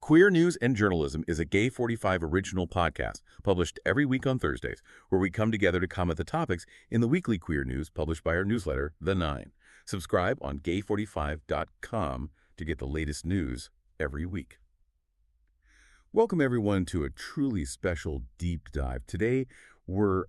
Queer News and Journalism is a Gay 45 original podcast published every week on Thursdays, where we come together to comment the topics in the weekly queer news published by our newsletter, The Nine. Subscribe on gay45.com to get the latest news every week. Welcome, everyone, to a truly special deep dive. Today, we're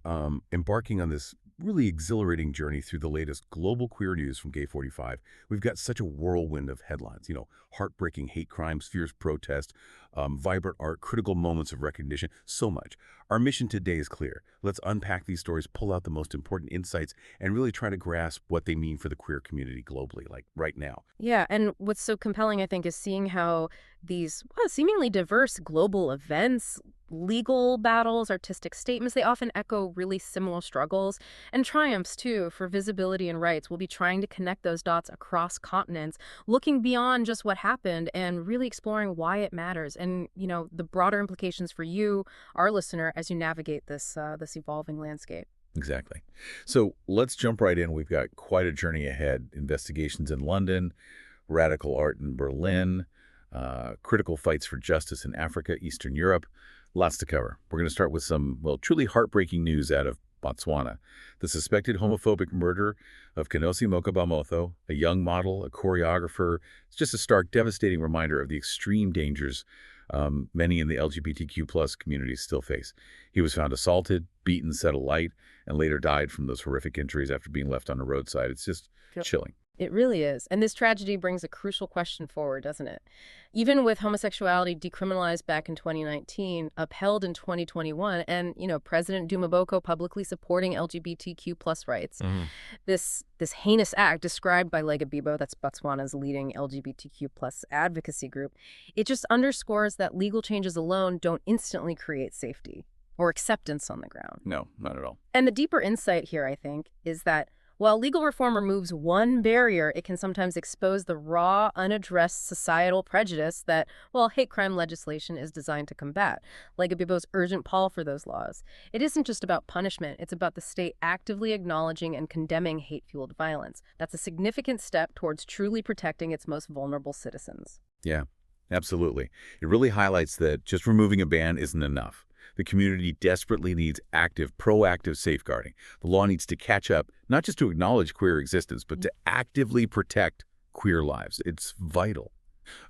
embarking on this really exhilarating journey through the latest global queer news from Gay 45. We've got such a whirlwind of headlines, heartbreaking hate crimes, fierce protest, vibrant art, critical moments of recognition, so much. Our mission today is clear. Let's unpack these stories, pull out the most important insights, and really try to grasp what they mean for the queer community globally, like right now. Yeah, and what's so compelling, I think, is seeing how these seemingly diverse global events, legal battles, artistic statements, they often echo really similar struggles and triumphs, too, for visibility and rights. We'll be trying to connect those dots across continents, looking beyond just what happened and really exploring why it matters and, the broader implications for you, our listener, as you navigate this evolving landscape. Exactly. So let's jump right in. We've got quite a journey ahead. Investigations in London, radical art in Berlin, critical fights for justice in Africa, Eastern Europe. Lots to cover. We're going to start with some, truly heartbreaking news out of Botswana. The suspected homophobic murder of Kenosi Mokabamotho, a young model, a choreographer. It's just a stark, devastating reminder of the extreme dangers many in the LGBTQ plus community still face. He was found assaulted, beaten, set alight, and later died from those horrific injuries after being left on a roadside. It's just chilling. It really is. And this tragedy brings a crucial question forward, doesn't it? Even with homosexuality decriminalized back in 2019, upheld in 2021, and, President Duma Boko publicly supporting LGBTQ plus rights, this heinous act described by Lega Bibo, that's Botswana's leading LGBTQ plus advocacy group, it just underscores that legal changes alone don't instantly create safety or acceptance on the ground. No, not at all. And the deeper insight here, I think, is that while legal reform removes one barrier, it can sometimes expose the raw, unaddressed societal prejudice that, hate crime legislation is designed to combat. Like Abibo's urgent call for those laws. It isn't just about punishment. It's about the state actively acknowledging and condemning hate-fueled violence. That's a significant step towards truly protecting its most vulnerable citizens. Yeah, absolutely. It really highlights that just removing a ban isn't enough. The community desperately needs active, proactive safeguarding. The law needs to catch up, not just to acknowledge queer existence, but to actively protect queer lives. It's vital.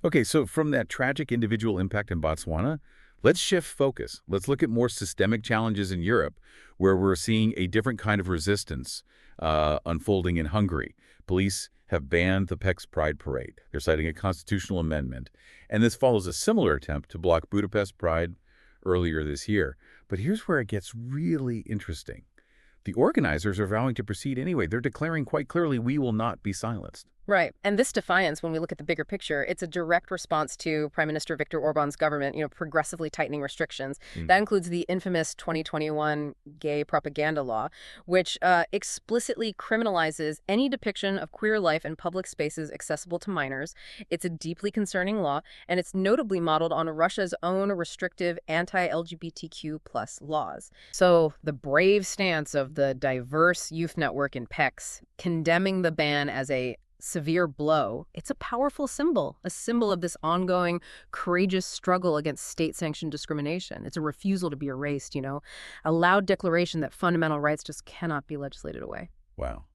Okay, so from that tragic individual impact in Botswana, let's shift focus. Let's look at more systemic challenges in Europe, where we're seeing a different kind of resistance unfolding in Hungary. Police have banned the Pécs Pride Parade. They're citing a constitutional amendment. And this follows a similar attempt to block Budapest Pride earlier this year. But here's where it gets really interesting. The organizers are vowing to proceed anyway. They're declaring quite clearly, we will not be silenced. Right. And this defiance, when we look at the bigger picture, it's a direct response to Prime Minister Viktor Orban's government, progressively tightening restrictions. That includes the infamous 2021 gay propaganda law, which explicitly criminalizes any depiction of queer life in public spaces accessible to minors. It's a deeply concerning law, and it's notably modeled on Russia's own restrictive anti-LGBTQ plus laws. So the brave stance of the diverse youth network in Pécs, condemning the ban as a severe blow, it's a powerful symbol, a symbol of this ongoing, courageous struggle against state-sanctioned discrimination. It's a refusal to be erased, a loud declaration that fundamental rights just cannot be legislated away. Wow.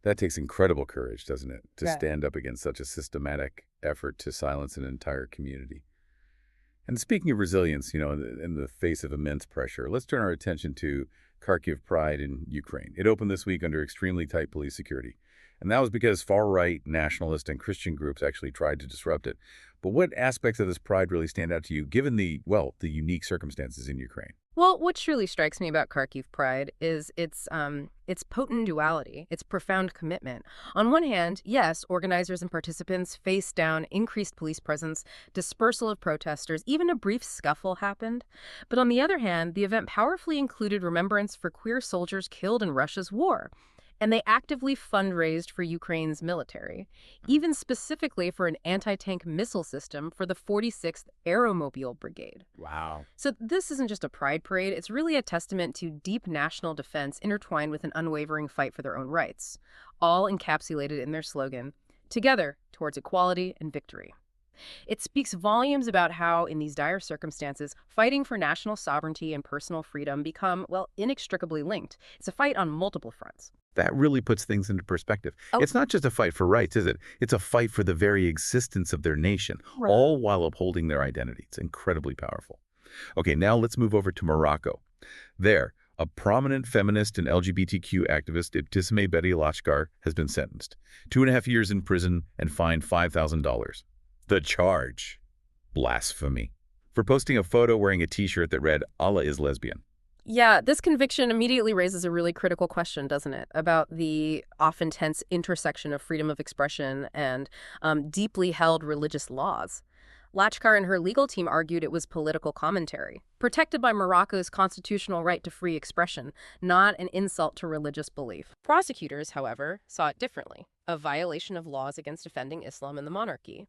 That takes incredible courage, doesn't it, to stand up against such a systematic effort to silence an entire community. And speaking of resilience, in the face of immense pressure, let's turn our attention to Kharkiv Pride in Ukraine. It opened this week under extremely tight police security. And that was because far-right nationalist and Christian groups actually tried to disrupt it. But what aspects of this pride really stand out to you, given the unique circumstances in Ukraine? Well, what truly strikes me about Kharkiv Pride is its potent duality, its profound commitment. On one hand, yes, organizers and participants faced down increased police presence, dispersal of protesters, even a brief scuffle happened. But on the other hand, the event powerfully included remembrance for queer soldiers killed in Russia's war. And they actively fundraised for Ukraine's military, even specifically for an anti-tank missile system for the 46th Aeromobile Brigade. Wow. So this isn't just a pride parade. It's really a testament to deep national defense intertwined with an unwavering fight for their own rights, all encapsulated in their slogan, "Together towards equality and victory." It speaks volumes about how, in these dire circumstances, fighting for national sovereignty and personal freedom become, well, inextricably linked. It's a fight on multiple fronts. That really puts things into perspective. Oh. It's not just a fight for rights, is it? It's a fight for the very existence of their nation, Right. all while upholding their identity. It's incredibly powerful. Okay, now let's move over to Morocco. There, a prominent feminist and LGBTQ activist, Ibtisame Betty Lachkar, has been sentenced. 2.5 years in prison and fined $5,000. The charge: blasphemy. For posting a photo wearing a T-shirt that read, "Allah is lesbian." Yeah, this conviction immediately raises a really critical question, doesn't it, about the often tense intersection of freedom of expression and deeply held religious laws. Lachkar and her legal team argued it was political commentary, protected by Morocco's constitutional right to free expression, not an insult to religious belief. Prosecutors, however, saw it differently, a violation of laws against defending Islam and the monarchy.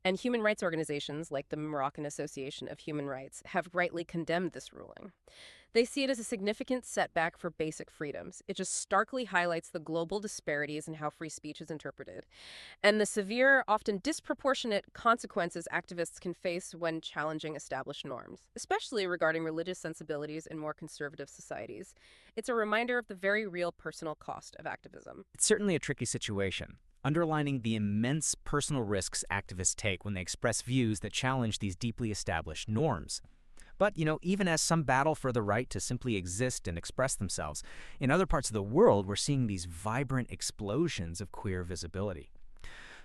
And human rights organizations like the Moroccan Association of Human Rights have rightly condemned this ruling. They see it as a significant setback for basic freedoms. It just starkly highlights the global disparities in how free speech is interpreted, and the severe, often disproportionate consequences activists can face when challenging established norms, especially regarding religious sensibilities in more conservative societies. It's a reminder of the very real personal cost of activism. It's certainly a tricky situation, underlining the immense personal risks activists take when they express views that challenge these deeply established norms. But, even as some battle for the right to simply exist and express themselves, in other parts of the world, we're seeing these vibrant explosions of queer visibility.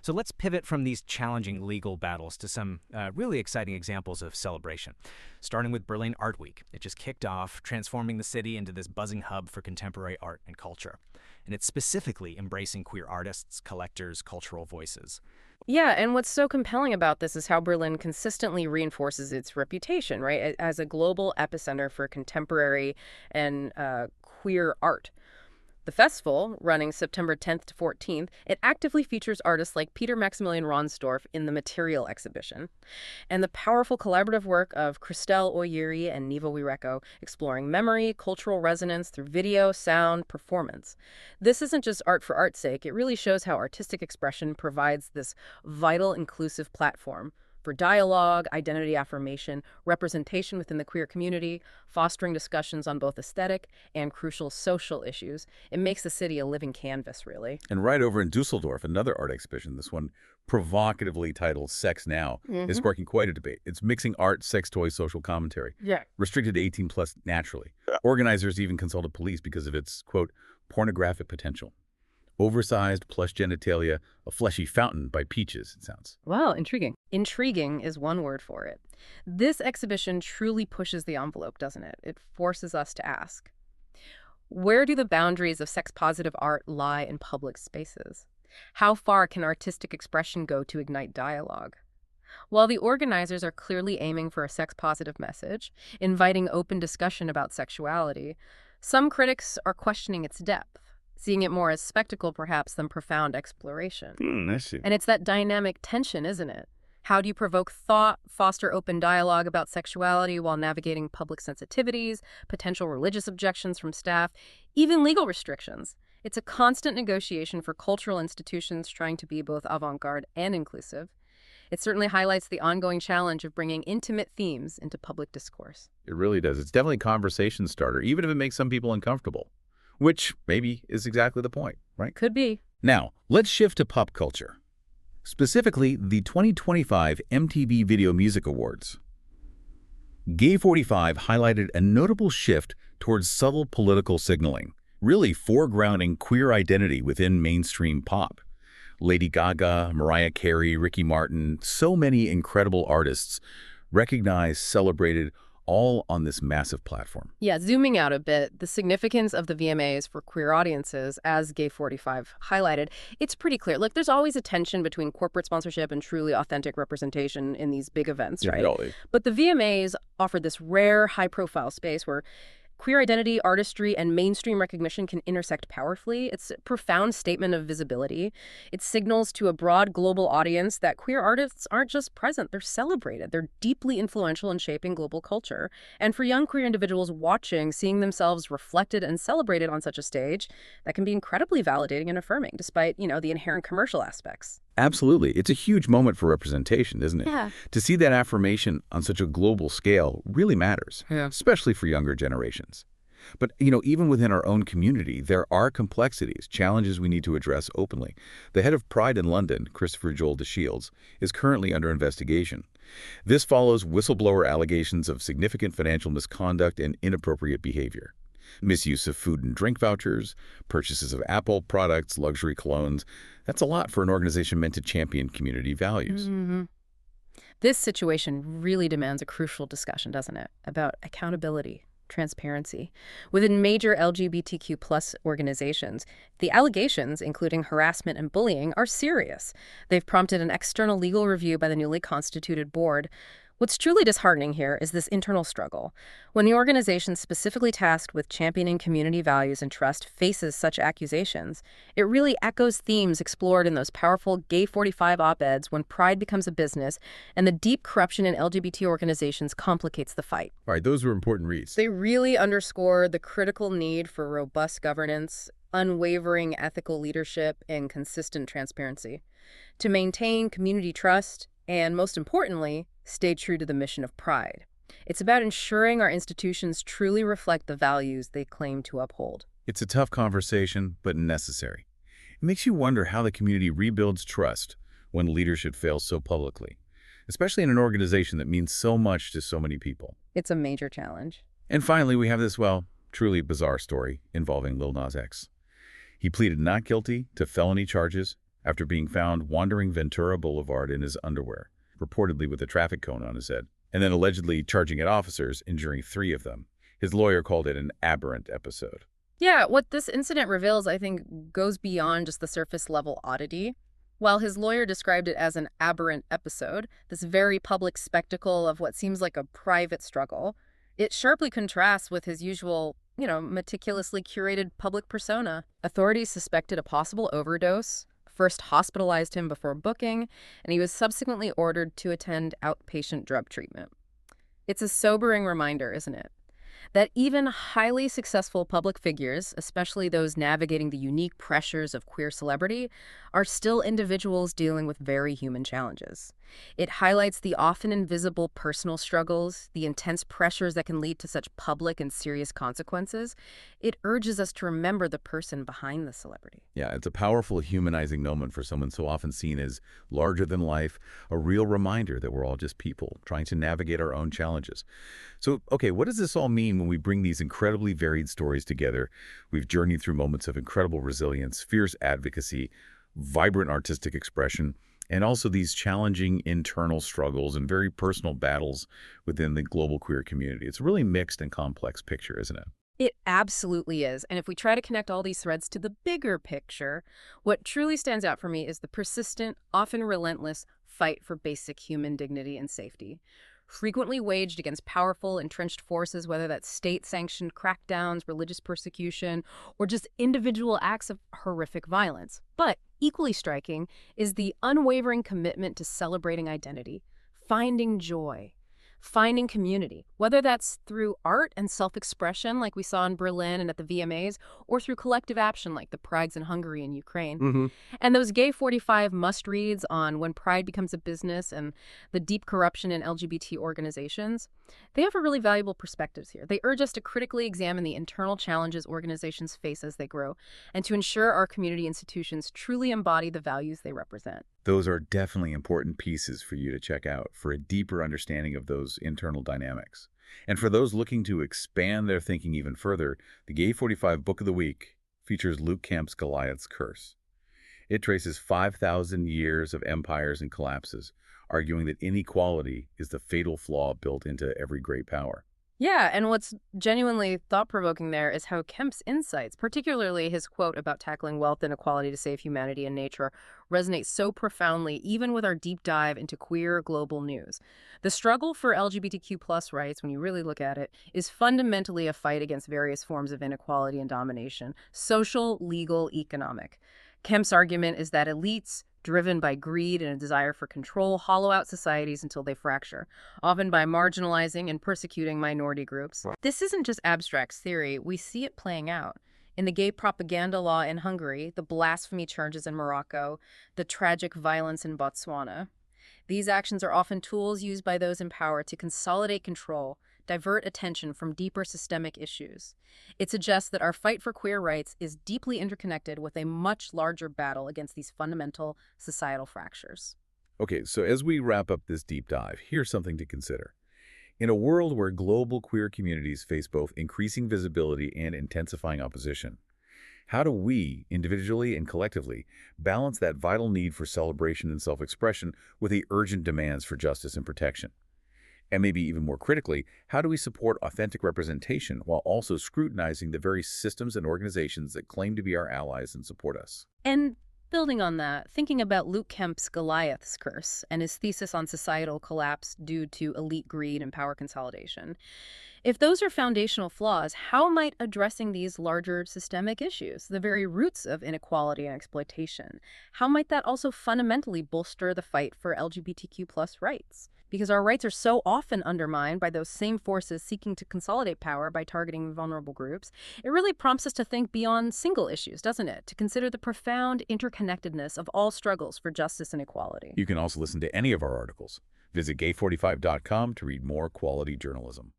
So let's pivot from these challenging legal battles to some really exciting examples of celebration. Starting with Berlin Art Week. It just kicked off, transforming the city into this buzzing hub for contemporary art and culture. And it's specifically embracing queer artists, collectors, cultural voices. Yeah, and what's so compelling about this is how Berlin consistently reinforces its reputation, right, as a global epicenter for contemporary and queer art. The festival, running September 10th to 14th, it actively features artists like Peter Maximilian Ronsdorf in the Material exhibition, and the powerful collaborative work of Christelle Oyeri and Nivo Wireko, exploring memory, cultural resonance through video, sound, performance. This isn't just art for art's sake. It really shows how artistic expression provides this vital, inclusive platform for dialogue, identity affirmation, representation within the queer community, fostering discussions on both aesthetic and crucial social issues. It makes the city a living canvas, really. And right over in Düsseldorf, another art exhibition, this one provocatively titled Sex Now, is sparking quite a debate. It's mixing art, sex toys, social commentary. Yeah. Restricted to 18 plus naturally. Organizers even consulted police because of its, quote, pornographic potential. Oversized plush genitalia, a fleshy fountain by Peaches, it sounds. Wow, intriguing. Intriguing is one word for it. This exhibition truly pushes the envelope, doesn't it? It forces us to ask, where do the boundaries of sex-positive art lie in public spaces? How far can artistic expression go to ignite dialogue? While the organizers are clearly aiming for a sex-positive message, inviting open discussion about sexuality, some critics are questioning its depth, seeing it more as spectacle, perhaps, than profound exploration. I see. And it's that dynamic tension, isn't it? How do you provoke thought, foster open dialogue about sexuality while navigating public sensitivities, potential religious objections from staff, even legal restrictions? It's a constant negotiation for cultural institutions trying to be both avant-garde and inclusive. It certainly highlights the ongoing challenge of bringing intimate themes into public discourse. It really does. It's definitely a conversation starter, even if it makes some people uncomfortable. Which maybe is exactly the point, right? Could be. Now, let's shift to pop culture. Specifically, the 2025 MTV Video Music Awards. Gay 45 highlighted a notable shift towards subtle political signaling, really foregrounding queer identity within mainstream pop. Lady Gaga, Mariah Carey, Ricky Martin, so many incredible artists recognized, celebrated, all on this massive platform. Yeah, zooming out a bit, the significance of the VMAs for queer audiences, as Gay 45 highlighted, it's pretty clear. Look, there's always a tension between corporate sponsorship and truly authentic representation in these big events, right? Always. But the VMAs offered this rare, high-profile space where queer identity, artistry, and mainstream recognition can intersect powerfully. It's a profound statement of visibility. It signals to a broad global audience that queer artists aren't just present, they're celebrated. They're deeply influential in shaping global culture. And for young queer individuals watching, seeing themselves reflected and celebrated on such a stage, that can be incredibly validating and affirming, despite, the inherent commercial aspects. Absolutely. It's a huge moment for representation, isn't it? Yeah. To see that affirmation on such a global scale really matters, especially for younger generations. But, even within our own community, there are complexities, challenges we need to address openly. The head of Pride in London, Christopher Joel DeShields, is currently under investigation. This follows whistleblower allegations of significant financial misconduct and inappropriate behavior. Misuse of food and drink vouchers, purchases of Apple products, luxury colognes. That's a lot for an organization meant to champion community values. Mm-hmm. This situation really demands a crucial discussion, doesn't it, about accountability, transparency. Within major LGBTQ+ organizations, the allegations, including harassment and bullying, are serious. They've prompted an external legal review by the newly constituted board. What's truly disheartening here is this internal struggle. When the organization specifically tasked with championing community values and trust faces such accusations, it really echoes themes explored in those powerful Gay 45 op-eds when pride becomes a business and the deep corruption in LGBT organizations complicates the fight. All right, those were important reads. They really underscore the critical need for robust governance, unwavering ethical leadership, and consistent transparency to maintain community trust and, most importantly, stay true to the mission of Pride. It's about ensuring our institutions truly reflect the values they claim to uphold. It's a tough conversation, but necessary. It makes you wonder how the community rebuilds trust when leadership fails so publicly, especially in an organization that means so much to so many people. It's a major challenge. And finally, we have this, truly bizarre story involving Lil Nas X. He pleaded not guilty to felony charges after being found wandering Ventura Boulevard in his underwear, reportedly with a traffic cone on his head, and then allegedly charging at officers, injuring 3 of them. His lawyer called it an aberrant episode. Yeah, what this incident reveals, I think, goes beyond just the surface-level oddity. While his lawyer described it as an aberrant episode, this very public spectacle of what seems like a private struggle, it sharply contrasts with his usual, meticulously curated public persona. Authorities suspected a possible overdose, first hospitalized him before booking, and he was subsequently ordered to attend outpatient drug treatment. It's a sobering reminder, isn't it, that even highly successful public figures, especially those navigating the unique pressures of queer celebrity, are still individuals dealing with very human challenges. It highlights the often invisible personal struggles, the intense pressures that can lead to such public and serious consequences. It urges us to remember the person behind the celebrity. Yeah, it's a powerful, humanizing moment for someone so often seen as larger than life, a real reminder that we're all just people trying to navigate our own challenges. So, okay, what does this all mean when we bring these incredibly varied stories together? We've journeyed through moments of incredible resilience, fierce advocacy, vibrant artistic expression, and also these challenging internal struggles and very personal battles within the global queer community. It's a really mixed and complex picture, isn't it? It absolutely is. And if we try to connect all these threads to the bigger picture, what truly stands out for me is the persistent, often relentless fight for basic human dignity and safety, frequently waged against powerful, entrenched forces, whether that's state-sanctioned crackdowns, religious persecution, or just individual acts of horrific violence. But equally striking is the unwavering commitment to celebrating identity, finding joy, finding community, whether that's through art and self-expression like we saw in Berlin and at the VMAs, or through collective action like the Prides in Hungary and Ukraine. And those Gay 45 must-reads on when pride becomes a business and the deep corruption in LGBT organizations, they offer really valuable perspectives here. They urge us to critically examine the internal challenges organizations face as they grow and to ensure our community institutions truly embody the values they represent. Those are definitely important pieces for you to check out for a deeper understanding of those internal dynamics. And for those looking to expand their thinking even further, the Gay 45 Book of the Week features Luke Kemp's Goliath's Curse. It traces 5,000 years of empires and collapses, arguing that inequality is the fatal flaw built into every great power. Yeah, and what's genuinely thought-provoking there is how Kemp's insights, particularly his quote about tackling wealth inequality to save humanity and nature, resonate so profoundly even with our deep dive into queer global news. The struggle for LGBTQ+ rights, when you really look at it, is fundamentally a fight against various forms of inequality and domination, social, legal, economic. Kemp's argument is that elites, driven by greed and a desire for control, hollow out societies until they fracture, often by marginalizing and persecuting minority groups. This isn't just abstract theory. We see it playing out in the gay propaganda law in Hungary, the blasphemy charges in Morocco, the tragic violence in Botswana. These actions are often tools used by those in power to consolidate control, divert attention from deeper systemic issues. It suggests that our fight for queer rights is deeply interconnected with a much larger battle against these fundamental societal fractures. Okay, so as we wrap up this deep dive, here's something to consider. In a world where global queer communities face both increasing visibility and intensifying opposition, how do we, individually and collectively, balance that vital need for celebration and self-expression with the urgent demands for justice and protection? And maybe even more critically, how do we support authentic representation while also scrutinizing the very systems and organizations that claim to be our allies and support us? And building on that, thinking about Luke Kemp's Goliath's curse and his thesis on societal collapse due to elite greed and power consolidation. If those are foundational flaws, how might addressing these larger systemic issues, the very roots of inequality and exploitation, how might that also fundamentally bolster the fight for LGBTQ+ rights? Because our rights are so often undermined by those same forces seeking to consolidate power by targeting vulnerable groups, it really prompts us to think beyond single issues, doesn't it? To consider the profound interconnectedness of all struggles for justice and equality. You can also listen to any of our articles. Visit gay45.com to read more quality journalism.